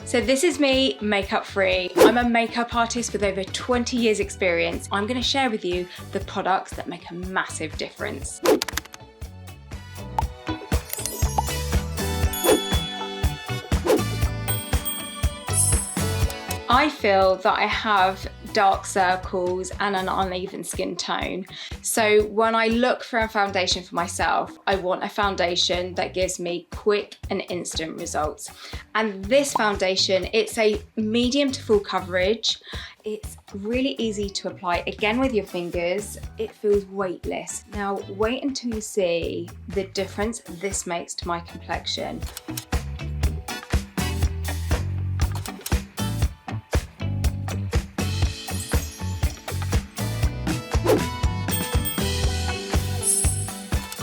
So this is me, makeup free. I'm a makeup artist with over 20 years experience. I'm gonna share with you the products that make a massive difference. I feel that I have dark circles and an uneven skin tone. So when I look for a foundation for myself, I want a foundation that gives me quick and instant results. And this foundation, it's a medium to full coverage. It's really easy to apply, again with your fingers. It feels weightless. Now wait until you see the difference this makes to my complexion.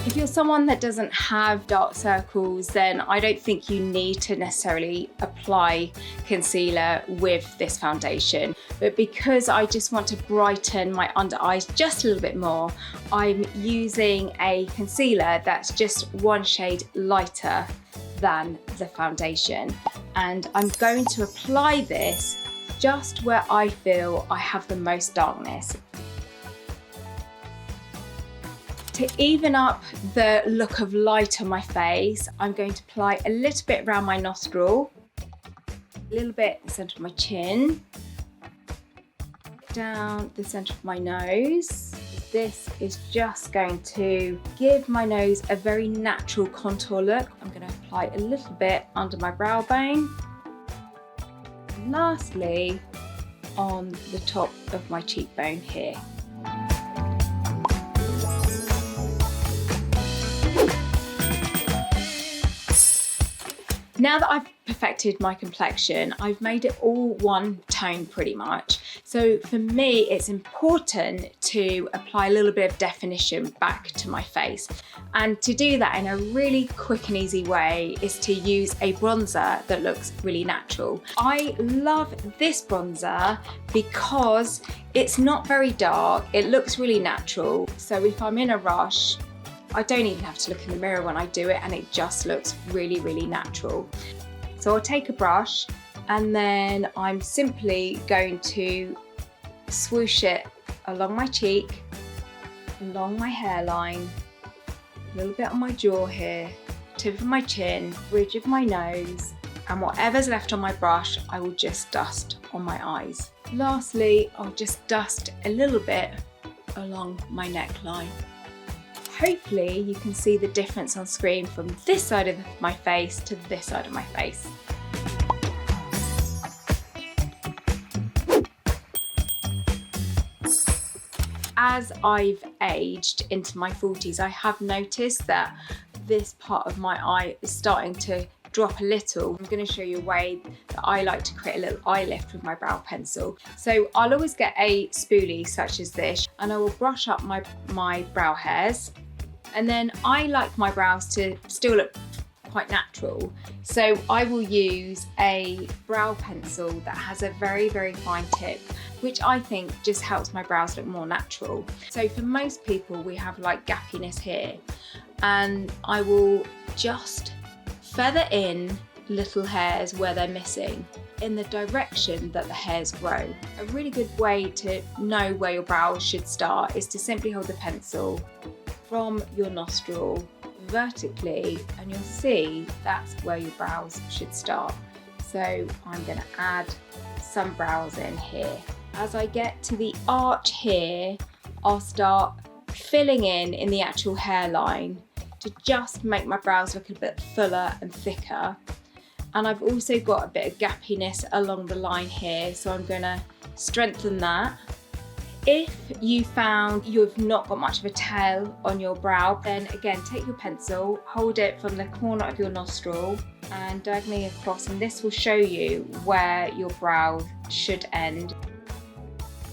If you're someone that doesn't have dark circles, then I don't think you need to necessarily apply concealer with this foundation. But because I just want to brighten my under eyes just a little bit more, I'm using a concealer that's just one shade lighter than the foundation. And I'm going to apply this just where I feel I have the most darkness. To even up the look of light on my face, I'm going to apply a little bit around my nostril, a little bit the centre of my chin, down the centre of my nose. This is just going to give my nose a very natural contour look. I'm going to apply a little bit under my brow bone. And lastly, on the top of my cheekbone here. Now that I've perfected my complexion, I've made it all one tone pretty much. So for me, it's important to apply a little bit of definition back to my face. And to do that in a really quick and easy way is to use a bronzer that looks really natural. I love this bronzer because it's not very dark, it looks really natural. So if I'm in a rush, I don't even have to look in the mirror when I do it, and it just looks really, really natural. So I'll take a brush and then I'm simply going to swoosh it along my cheek, along my hairline, a little bit on my jaw here, tip of my chin, bridge of my nose, and whatever's left on my brush, I will just dust on my eyes. Lastly, I'll just dust a little bit along my neckline. Hopefully you can see the difference on screen from this side of my face to this side of my face. As I've aged into my 40s, I have noticed that this part of my eye is starting to drop a little. I'm going to show you a way that I like to create a little eye lift with my brow pencil. So I'll always get a spoolie such as this and I will brush up my brow hairs. And then I like my brows to still look quite natural. So I will use a brow pencil that has a very, very fine tip, which I think just helps my brows look more natural. So for most people, we have like gappiness here, and I will just feather in little hairs where they're missing in the direction that the hairs grow. A really good way to know where your brows should start is to simply hold the pencil from your nostril vertically, and you'll see that's where your brows should start. So I'm going to add some brows in here. As I get to the arch here, I'll start filling in the actual hairline to just make my brows look a bit fuller and thicker. And I've also got a bit of gappiness along the line here, so I'm going to strengthen that. If you found you've not got much of a tail on your brow, then again, take your pencil, hold it from the corner of your nostril and diagonally across, and this will show you where your brow should end.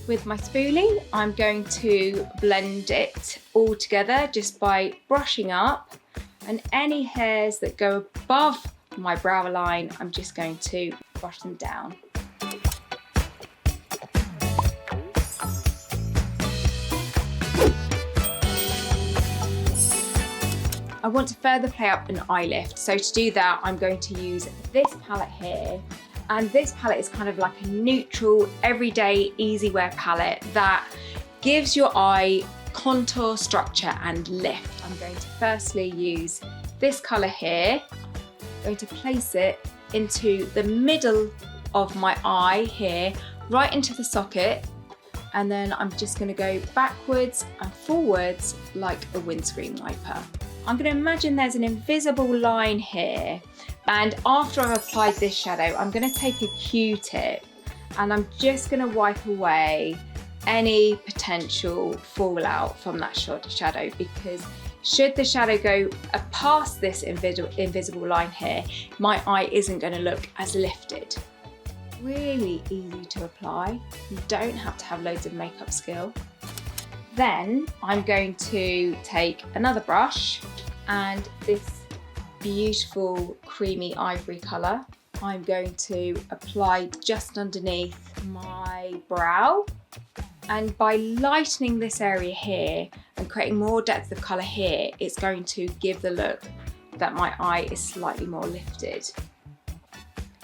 With my spoolie, I'm going to blend it all together just by brushing up, and any hairs that go above my brow line, I'm just going to brush them down. I want to further play up an eye lift, so to do that I'm going to use this palette here, And this palette is kind of like a neutral, everyday, easy wear palette that gives your eye contour, structure and lift. I'm going to firstly use this colour here. I'm going to place it into the middle of my eye here, right into the socket, and then I'm just going to go backwards and forwards like a windscreen wiper. I'm going to imagine there's an invisible line here, and after I've applied this shadow, I'm going to take a Q-tip and I'm just going to wipe away any potential fallout from that shadow, because should the shadow go past this invisible line here, my eye isn't going to look as lifted. Really easy to apply. You don't have to have loads of makeup skill. Then I'm going to take another brush, and this beautiful creamy ivory colour I'm going to apply just underneath my brow. And by lightening this area here and creating more depth of colour here, it's going to give the look that my eye is slightly more lifted.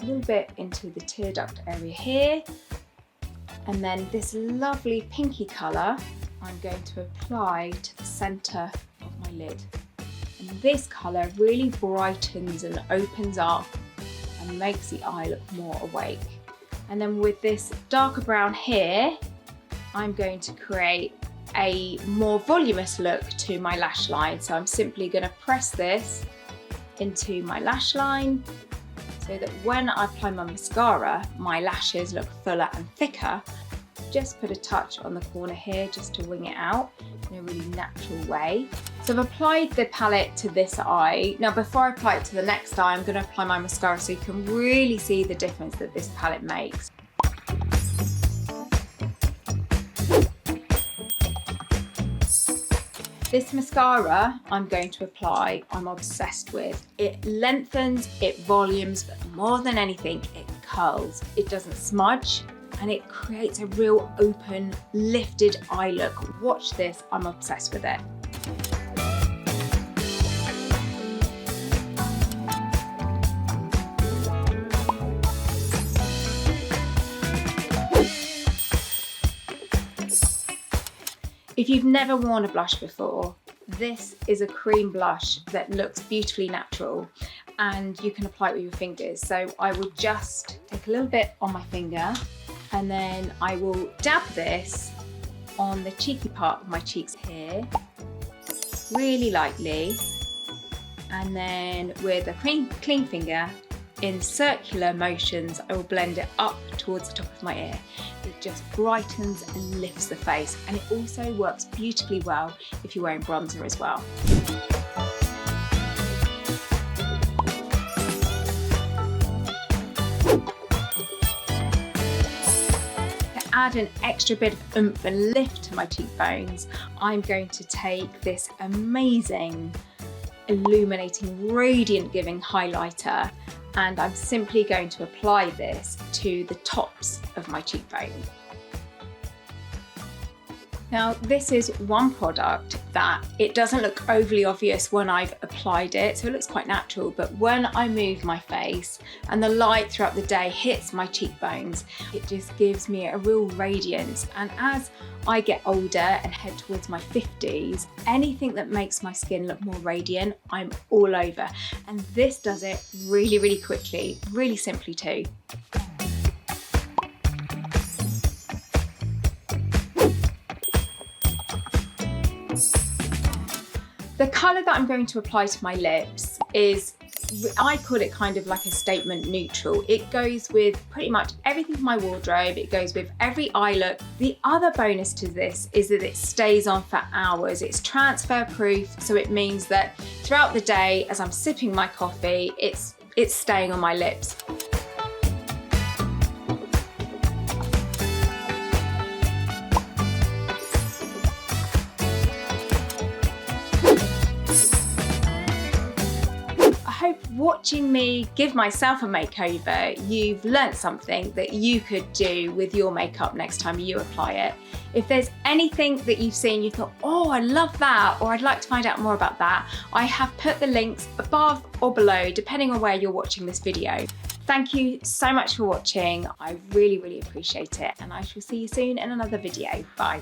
A little bit into the tear duct area here, and then this lovely pinky colour I'm going to apply to the centre of my lid. And this colour really brightens and opens up and makes the eye look more awake. And then with this darker brown here, I'm going to create a more voluminous look to my lash line. So I'm simply going to press this into my lash line so that when I apply my mascara, my lashes look fuller and thicker. Just put a touch on the corner here just to wing it out in a really natural way. So I've applied the palette to this eye. Now before I apply it to the next eye, I'm going to apply my mascara so you can really see the difference that this palette makes. This mascara I'm going to apply, I'm obsessed with. It lengthens, it volumes, but more than anything, it curls. It doesn't smudge, and it creates a real open, lifted eye look. Watch this, I'm obsessed with it. If you've never worn a blush before, this is a cream blush that looks beautifully natural, and you can apply it with your fingers. So I will just take a little bit on my finger, and then I will dab this on the cheeky part of my cheeks here, really lightly, and then with a clean finger, in circular motions, I will blend it up towards the top of my ear. It just brightens and lifts the face, and it also works beautifully well if you're wearing bronzer as well. To add an extra bit of oomph and lift to my cheekbones, I'm going to take this amazing, illuminating, radiant giving highlighter, and I'm simply going to apply this to the tops of my cheekbone. Now, this is one product that it doesn't look overly obvious when I've applied it, so it looks quite natural, but when I move my face and the light throughout the day hits my cheekbones, it just gives me a real radiance. And as I get older and head towards my 50s, anything that makes my skin look more radiant, I'm all over. And this does it really, really quickly, really simply too. The colour that I'm going to apply to my lips is, I call it kind of like a statement neutral. It goes with pretty much everything in my wardrobe. It goes with every eye look. The other bonus to this is that it stays on for hours. It's transfer proof, so it means that throughout the day, as I'm sipping my coffee, it's staying on my lips. Watching me give myself a makeover, you've learnt something that you could do with your makeup next time you apply it. If there's anything that you've seen you thought, oh, I love that, or I'd like to find out more about that, I have put the links above or below, depending on where you're watching this video. Thank you so much for watching. I really, really appreciate it, and I shall see you soon in another video. Bye.